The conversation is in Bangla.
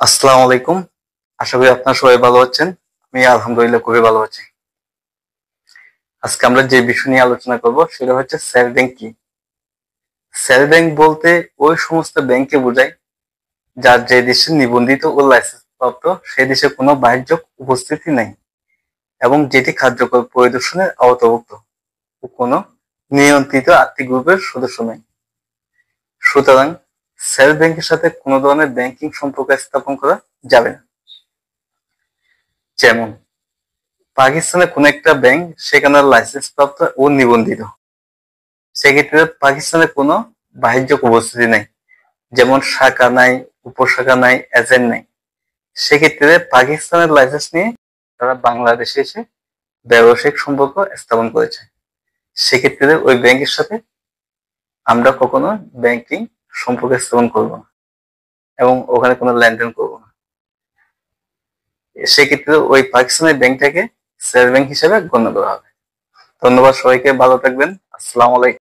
আসসালামু আলাইকুম। আশা করি আপনারা সবাই ভালো আছেন। আমি আলহামদুলিল্লাহ খুবই ভালো আছি। আজকে আমরা যে বিষয় নিয়ে আলোচনা করব সেটা হচ্ছে সেল ব্যাংক কি। সেল ব্যাংক বলতে ওই সমস্ত ব্যাংককে বোঝায় যার যে দেশে নিবন্ধিত ও লাইসেন্স প্রাপ্ত সেই দেশে কোনো বাণিজ্য উপস্থিতি নেই এবং যেটি কার্যকর পরিদর্শনের আওতাভুক্ত ও কোনো নিয়ন্ত্রিত আর্থিক গ্রুপের সদস্য নয়। সুতরাং সেল ব্যাংকের সাথে কোনো ধরনের ব্যাংকিং সম্পর্ক স্থাপন করা যাবে না। যেমন পাকিস্তানের কোন একটা ব্যাংক সেখানে লাইসেন্স প্রাপ্ত ও নিবন্ধিত, সেক্ষেত্রে পাকিস্তানের কোনো বাণিজ্যিক উপস্থিতি নেই, যেমন শাখা নাই, উপশাখা নাই, এজেন্ট নাই। সেক্ষেত্রে পাকিস্তানের লাইসেন্স নিয়ে তারা বাংলাদেশে এসে ব্যবসায়িক সম্পর্ক স্থাপন করেছে। সেক্ষেত্রে ওই ব্যাংকের সাথে আমরা কখনো ব্যাংকিং সম্পর্ক স্থাপন করব না এবং ওখানে কোনো লেনদেন করবো না। সেক্ষেত্রে ওই পাকিস্তানের ব্যাংকটাকে সেল ব্যাংক হিসেবে গণ্য করা হবে। ধন্যবাদ সবাইকে, ভালো থাকবেন। আসসালামু আলাইকুম।